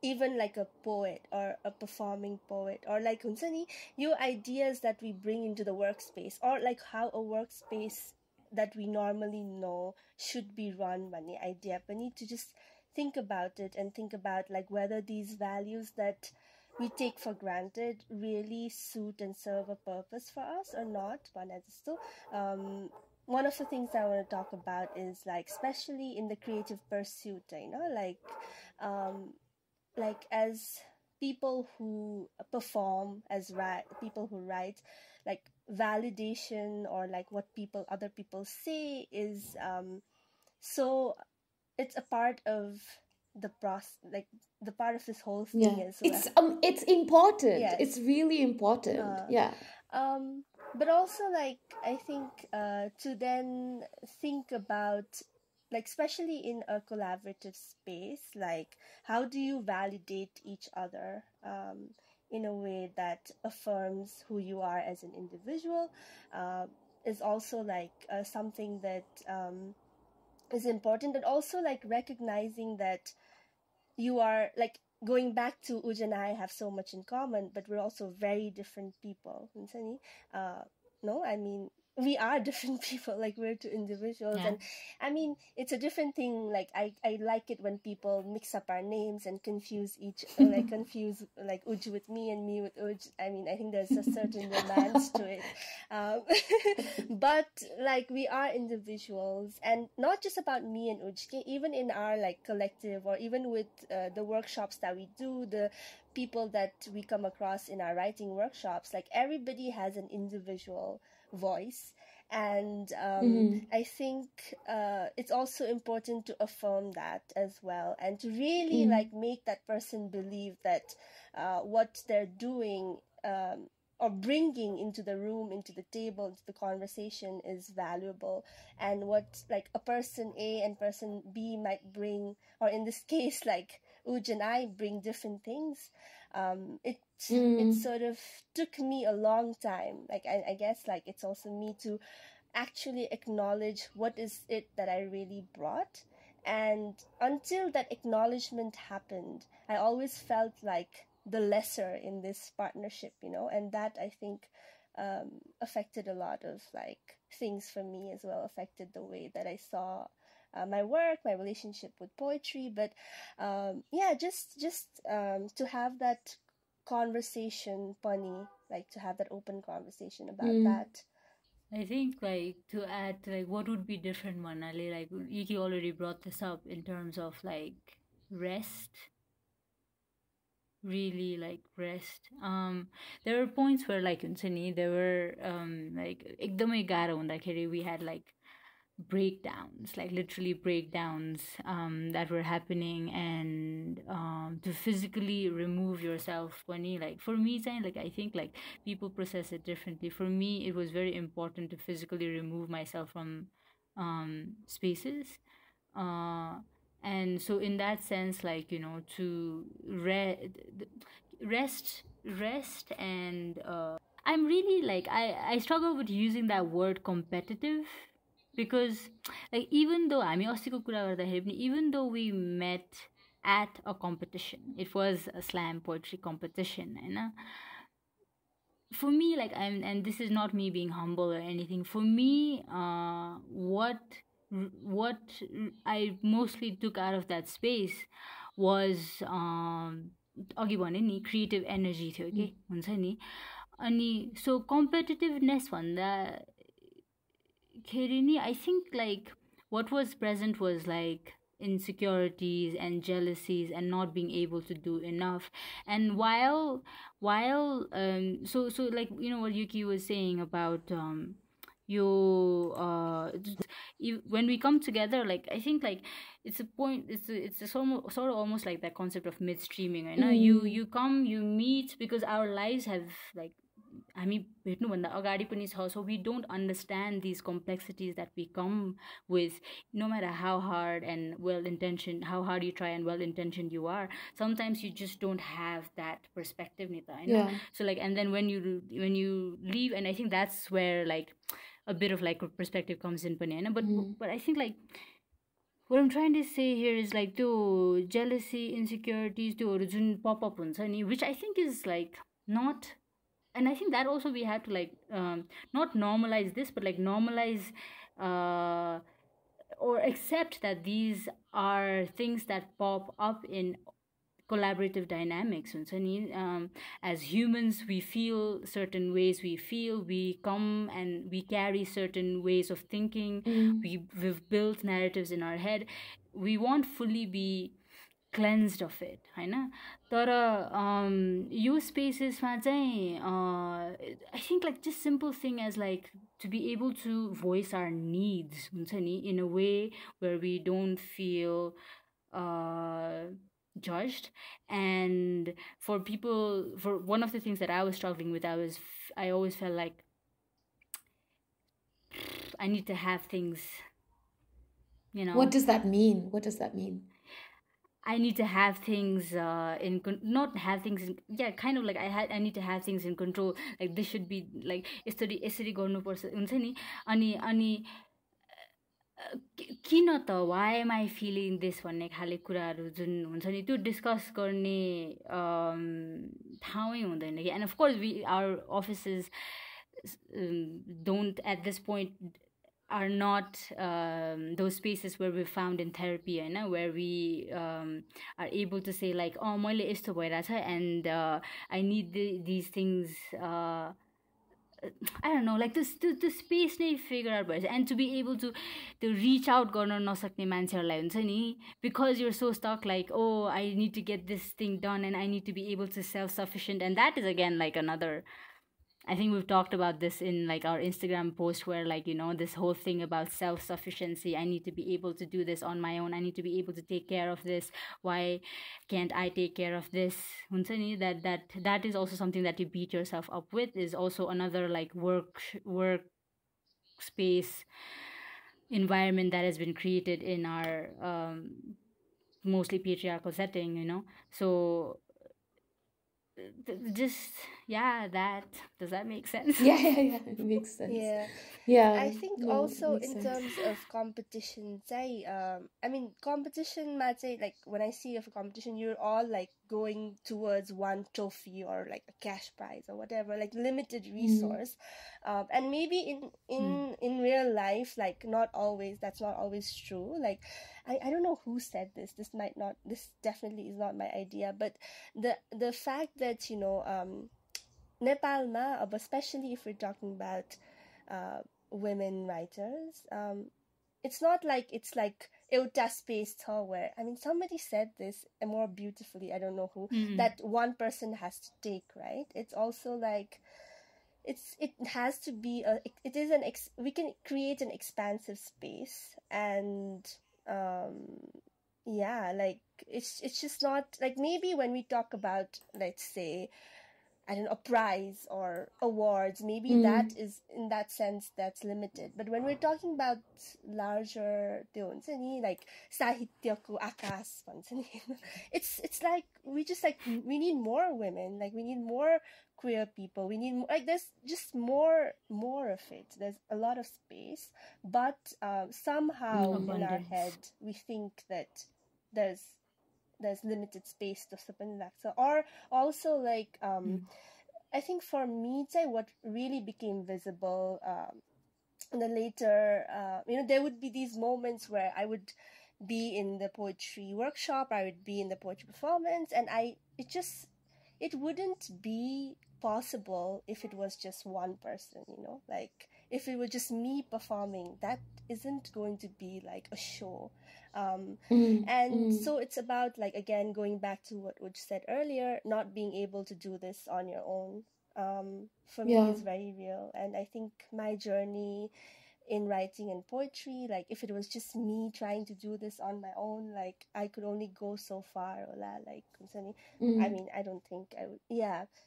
Speaker 3: even like a poet or a performing poet, or like हुन्छ नि यो ideas that we bring into the workspace, or like how a workspace that we normally know should be run भन्ने idea पनि, to just think about it and think about like whether these values that we take for granted really suit and serve a purpose for us or not. One of the things I want to talk about is like, especially in the creative pursuit, like as people who perform, as people who write, like validation or like what other people say is so it's a part of the process, like the part of this whole thing
Speaker 5: Yeah.
Speaker 3: as well.
Speaker 5: It's important.
Speaker 3: Yes.
Speaker 5: It's really important. Yeah.
Speaker 3: But also, like, I think to then think about, like, especially in a collaborative space, like, how do you validate each other in a way that affirms who you are as an individual, is also like something that is important. And also, like, recognizing that you are, like, going back to Uj and I have so much in common, but we're also very different people. No, I mean, we are different people, like, we're two individuals.
Speaker 4: Yeah.
Speaker 3: And I mean, it's a different thing. Like, I like it when people mix up our names and confuse like Uj with me and me with Uj. I mean, I think there's a certain romance to it. But like, we are individuals, and not just about me and Uj, even in our like collective, or even with the workshops that we do, the people that we come across in our writing workshops, like, everybody has an individual voice. And I think it's also important to affirm that as well, and to really like make that person believe that what they're doing or bringing into the room, into the table, into the conversation is valuable. And what like a person A and person B might bring, or in this case, like Uj and I bring different things. It sort of took me a long time. Like, I guess, like, it's also me to actually acknowledge what is it that I really brought. And until that acknowledgement happened, I always felt like the lesser in this partnership, and that, I think, affected a lot of like things for me as well, affected the way that I saw my work, my relationship with poetry. But just to have that conversation, Pani, like, to have that open conversation about that.
Speaker 4: I think, like, to add, like, what would be different, Manali, like, Yuki already brought this up in terms of, like, rest. Really, like, rest. There were points where, like, in Sydney, there were, like, ekdamai garo hundakeri we had, like, breakdowns, like, literally breakdowns that were happening. And to physically remove yourself, Pani, like, for me, like, I think, like, people process it differently. For me, it was very important to physically remove myself from spaces. And so in that sense, like, to rest. And I'm really, like, I struggle with using that word competitive, because, like, even though even though we met at a competition, it was a slam poetry competition, for me, like, and this is not me being humble or anything. For me, what I mostly took out of that space was अघि भने नि creative energy थियो कि हुन्छ नि. अनि सो कम्पिटिटिभनेस भन्दाखेरि नि I think, like, what was present was, like, insecurities and jealousies and not being able to do enough. And while so like, what Yuki was saying about when we come together, like, I think, like, it's a point, it's a sort of almost like that concept of midstreaming, right? You come, you meet, because our lives have, like, हामी भेट्नुभन्दा अगाडि पनि छ, so we don't understand these complexities that we come with. No matter how hard and well-intentioned, how hard you try and well-intentioned you are, sometimes you just don't have that perspective, Nita.
Speaker 5: Yeah.
Speaker 4: So, like, and then when you leave, and I think that's where, like, a bit of, like, perspective comes in पनि, but I think, like, what I'm trying to say here is, like, त्यो jealousy, insecurities, त्योहरू जुन pop up हुन्छ नि, which I think is, like, not. And I think that also we have to, like, not normalize this, but, like, normalize or accept that these are things that pop up in collaborative dynamics. As humans, we feel certain ways, we come and we carry certain ways of thinking. We've built narratives in our head. We won't fully be cleansed of it, होइन. तर यो स्पेसेसमा चाहिँ I think, like, just simple thing as, like, to be able to voice our needs हुन्छ नि, in a way where we don't feel judged. And for one of the things that I was struggling with, I always felt like I need to have things,
Speaker 5: What does that mean?
Speaker 4: I need to have things not have things kind of like I need to have things in control. Like this should be like यसरी गर्नुपर्छ हुन्छ नि अनि किन त why am I feeling this भन्ने खाले कुराहरू जुन हुन्छ नि त्यो डिस्कस गर्ने ठाउँै हुँदैन कि. And of course our offices don't at this point are not those spaces where we found in therapy, where we are able to say like, oh, मैले यस्तो भइरहेछ and I need these things. I don't know, like the space नै figure out भएछ. And to be able to reach out गर्न नसक्ने मान्छेहरूलाई हुन्छ नि, because you're so stuck like, oh, I need to get this thing done and I need to be able to self-sufficient. And that is again like another, I think we've talked about this in like our Instagram post where like, this whole thing about self-sufficiency. I need to be able to do this on my own. I need to be able to take care of this. Why can't I take care of this? That is also something that you beat yourself up with, is also another like work space environment that has been created in our mostly patriarchal setting, So just that does that make sense?
Speaker 5: Yeah, it makes sense.
Speaker 3: I think
Speaker 5: no,
Speaker 3: also
Speaker 5: makes
Speaker 3: in
Speaker 5: sense.
Speaker 3: terms of competition, I mean competition like when I see of a competition, you're all like going towards one trophy or like a cash prize or whatever, like limited resource. And maybe in real life, like that's not always true. Like I don't know who said this. This definitely is not my idea. But the fact that Nepalma, especially if we're talking about women writers, it's not like it's like euta space where, I mean, somebody said this more beautifully, I don't know who, that one person has to take, right? It's also like it has to be we can create an expansive space, and like it's just not like, maybe when we talk about, let's say, I don't know, a prize or awards, maybe that is, in that sense, that's limited. But when we're talking about larger, like sahityako akas, it's like we need more women, like we need more queer people, we need more, like there's just more of it. There's a lot of space, but somehow in our head we think that there's limited space to so, or also like I think for me, what really became visible in the later, there would be these moments where I would be in the poetry workshop, I would be in the poetry performance, and it wouldn't be possible if it was just one person, like if it were just me performing, that isn't going to be like a show. And so it's about, like, again, going back to what Uj said earlier, not being able to do this on your own, for me is very real. And I think my journey in writing and poetry, like if it was just me trying to do this on my own, like I could only go so far, like I mean, I don't think I would.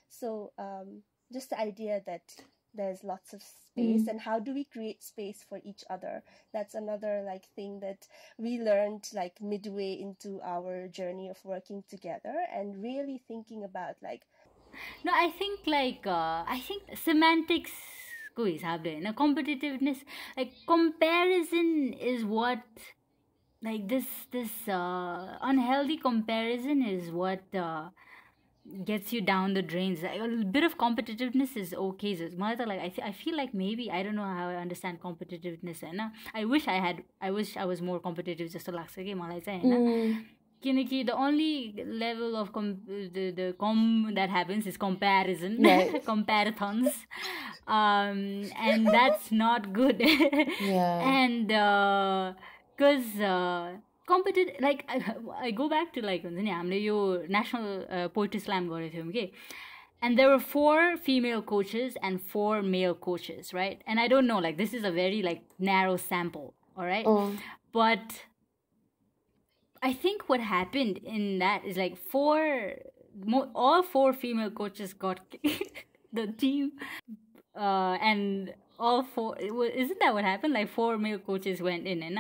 Speaker 3: So just the idea that there's lots of space, and how do we create space for each other? That's another like thing that we learned like midway into our journey of working together, and really thinking about like,
Speaker 4: no, I think like I think semantics ko hisable haina, competitiveness, like comparison is what, like this unhealthy comparison is what gets you down the drains. Like, a bit of competitiveness is okay. Like I feel like maybe, I don't know how I understand competitiveness, I wish I was more competitive जस्तो लाग्छ कि मलाई चाहिँ, हैन, किनकि the only level of the that happens is comparison, comparathons, and that's not good. And because competitive, like I go back to like हामीले यो national poetry slam गरेको थियौं के, and there were 4 female coaches and 4 male coaches, right? And I don't know, like this is a very like narrow sample, all right? But I think what happened in that is like all four female coaches got the team, and all four, isn't that what happened? Like 4 male coaches went in, and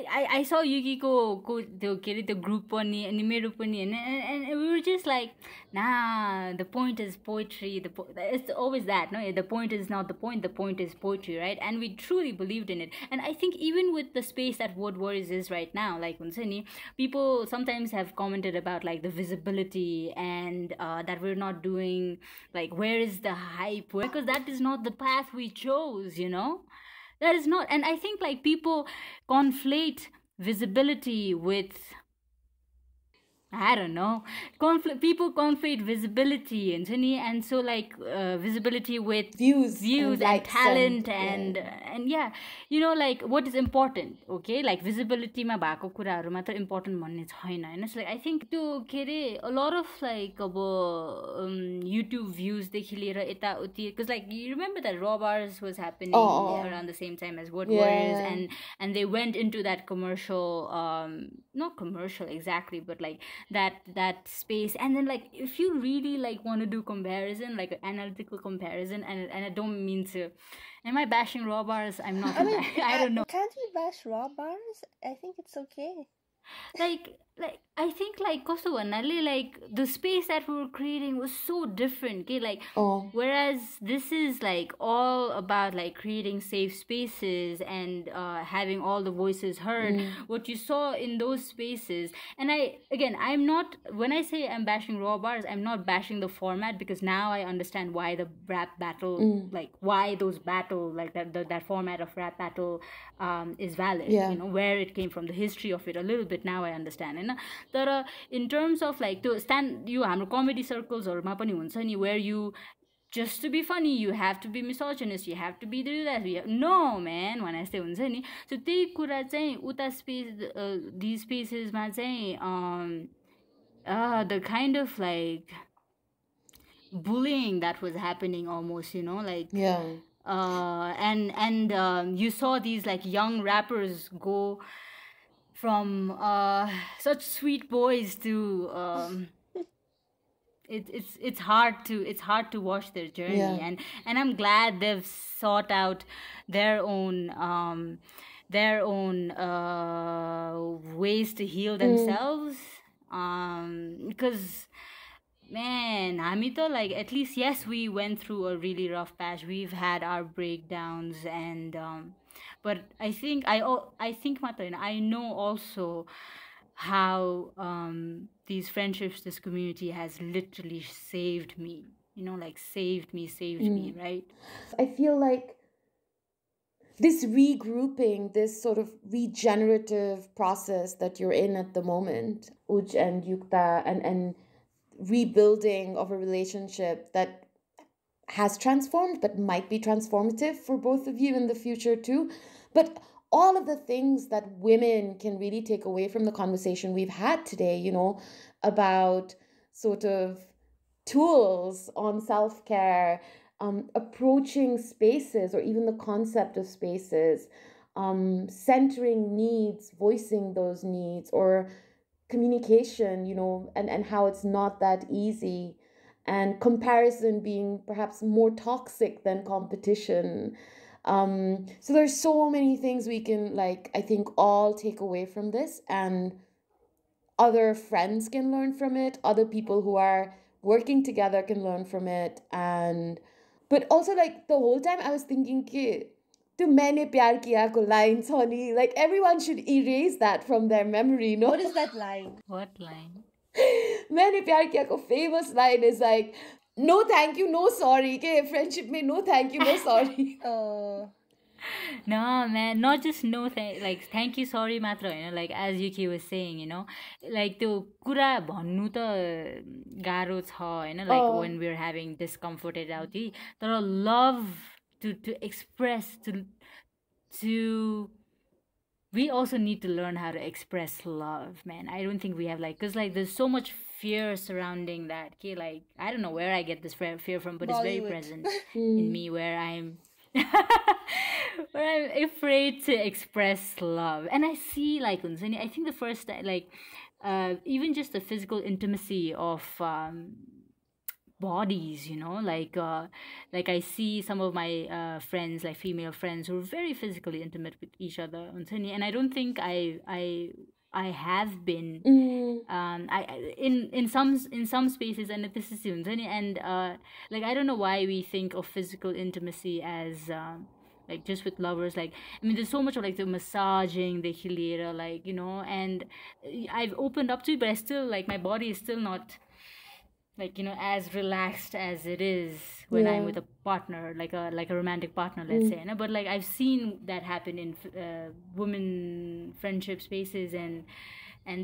Speaker 4: I saw Yuki ko the group pani and मेरो pani, and we were just like, nah, the point is poetry. It's always that, no, the point is not the point is poetry, right? And we truly believed in it. And I think even with the space that Word Warriors is right now, like people sometimes have commented about like the visibility and that we're not doing, like, where is the hype, because that is not the path we chose, that is not. And I think like people conflate visibility with, I don't know, people conflate visibility and so like visibility with
Speaker 5: views
Speaker 4: and
Speaker 5: likes
Speaker 4: talent and yeah, like what is important, okay, like visibility ma bhako kuraharu matra important bhanne chaina Hahn. So like I think to a lot of like YouTube views देखि लिएर यता उति, because like you remember that Raw Bars was happening around the same time as Word Warriors, and they went into that commercial, not commercial exactly, but like that space. And then like if you really like want to do comparison, like analytical comparison, and I don't mean to, am I bashing Raw Bars? I'm not. I don't know.
Speaker 3: Can't we bash Raw Bars? I think it's okay.
Speaker 4: Like I think like kosto भन्नाले like the space that we were creating was so different, okay? Like whereas this is like all about like creating safe spaces and having all the voices heard. What you saw in those spaces, and I'm not, when I say I'm bashing Raw Bars, I'm not bashing the format, because now I understand why the rap battle, like why those battle, like that format of rap battle is valid, where it came from, the history of it a little bit. Now I understand. And तर in terms of like to stand, you हाम्रो comedy circles हरूमा पनि हुन्छ नि, where you, just to be funny, you have to be misogynist, you have to be do that, no man, when I say हुन्छ नि. So त्यही कुरा चाहिँ उता space, these spaces मा चाहिँ the kind of like bullying that was happening almost, like and you saw these like young rappers go from such sweet boys to it's hard to watch their journey, and I'm glad they've sought out their own ways to heal themselves, because man, हामी त like, at least yes, we went through a really rough patch, we've had our breakdowns, and but I think Mata, I know also how these friendships, this community has literally saved me, like saved me, right?
Speaker 5: I feel like this regrouping, this sort of regenerative process that you're in at the moment, Uj and Yukta, and rebuilding of a relationship that has transformed but might be transformative for both of you in the future too. But all of the things that women can really take away from the conversation we've had today, about sort of tools on self-care, approaching spaces, or even the concept of spaces, centering needs, voicing those needs, or communication, and how it's not that easy, and comparison being perhaps more toxic than competition. So there's so many things we can, like, I think all take away from this, and other friends can learn from it, other people who are working together can learn from it. But also, like, the whole time I was thinking कि त्यो मैंने प्यार किया को line छ नि, like everyone should erase that from their memory, no?
Speaker 3: What is that line?
Speaker 4: What line?
Speaker 5: मैंने प्यार किया को famous line is like, no thank you, no sorry, के friendship में no thank you, no sorry.
Speaker 4: No man, not just no like thank you, sorry matra Hahn, like as Yuki was saying, like त्यो कुरा भन्नु त गाह्रो छ हैन, like when we're having discomfort out, तर love to express, to we also need to learn how to express love, man. I don't think we have, like, because like there's so much fear surrounding that, okay? Like I don't know where I get this fear from, but Bollywood. It's very present in me, where I'm But I'm afraid to express love. And I see, like, I think the first, like, even just the physical intimacy of bodies, like I see some of my friends, like female friends, who are very physically intimate with each other, and I don't think I have been I in some spaces, and this is and like I don't know why we think of physical intimacy as like just with lovers. Like, I mean, there's so much of like the massaging, the hilera, like, and I've opened up to it, but I still, like, my body is still not, like, as relaxed as it is when I'm with a partner, like a romantic partner, let's say. But like I've seen that happen in women friendship spaces, and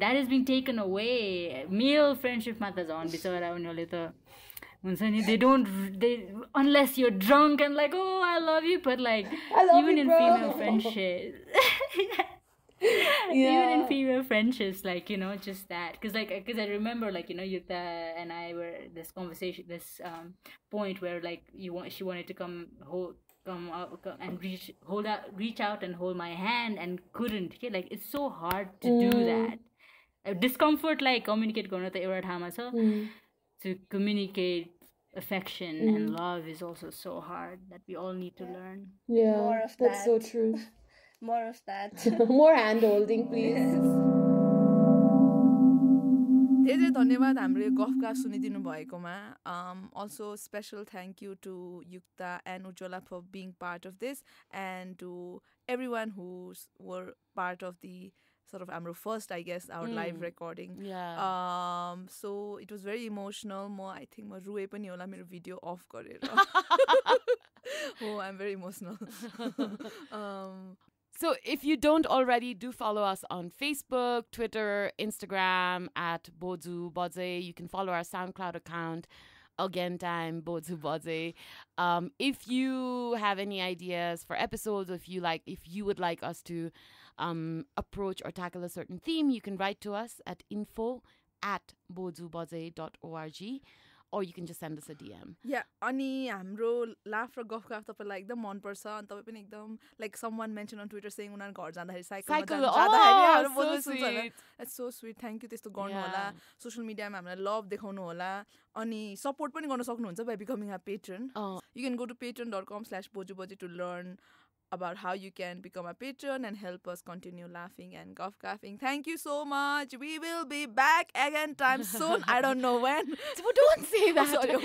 Speaker 4: that is being taken away. Male friendship matters on they unless you're drunk and like, oh, I love you, but like even in female friendships even in female friendships, like, just that, because I remember, like, Yukta and I were this conversation, this point where, like, she wanted to come and reach out and hold my hand and couldn't. Okay? Like, it's so hard to do that. Discomfort, like, communicate garna ta euta ठाउँमा छ. To communicate affection and love is also so hard, that we all need to learn.
Speaker 5: Yeah,
Speaker 3: More of
Speaker 5: that's
Speaker 3: that.
Speaker 5: so true.
Speaker 3: More of that.
Speaker 5: More hand holding, please.
Speaker 2: धेरै धन्यवाद हाम्रो यो गफकास्ट सुनिदिनु भएकोमा. Also special thank you to Yukta and Ujjwala for being part of this, and to everyone who were part of the sort of हाम्रो first, I guess, our live recording.
Speaker 1: Yeah.
Speaker 2: So it was very emotional. I think म रुए पनि होला मेरो video of गरेर. Oh, I'm very emotional.
Speaker 1: So if you don't already, do follow us on Facebook, Twitter, Instagram at Bozu Bodze. You can follow our SoundCloud account, again time Bozu Bodze. If you have any ideas for episodes, if you would like us to approach or tackle a certain theme, you can write to us at info@bozubodze.org. Or you can just send us a DM.
Speaker 2: Yeah, अनि हाम्रो laugh र गफगाफ तपाईलाई एकदम मन पर्छ अनि तपाई पनि एकदम, like someone mentioned on Twitter saying उनीहरु घर जाँदाखेरि साइकलमा जाँदाखेरि हाम्रो बोल्नु सुन्छ हैन. It's so sweet. Thank you. त्यस्तो गर्नु होला. सोशल मिडियामा हामीलाई लभ देखाउनु होला अनि सपोर्ट पनि गर्न सक्नुहुन्छ by becoming a patron. You can go to patreon.com/bojubodze to learn about how you can become a patron and help us continue laughing and gofgaffing. Thank you so much. We will be back again time soon. I don't know when.
Speaker 1: Don't say that.
Speaker 2: Sorry.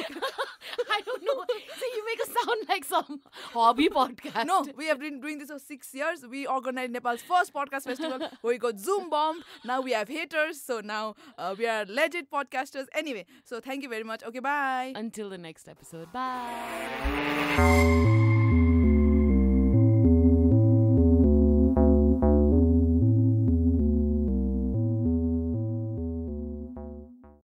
Speaker 1: I don't know. So you make us sound like some hobby podcast.
Speaker 2: No, we have been doing this for 6 years. We organized Nepal's first podcast festival where we got Zoom bombed. Now we have haters. So now we are legit podcasters. Anyway, so thank you very much. Okay, bye.
Speaker 1: Until the next episode. Bye.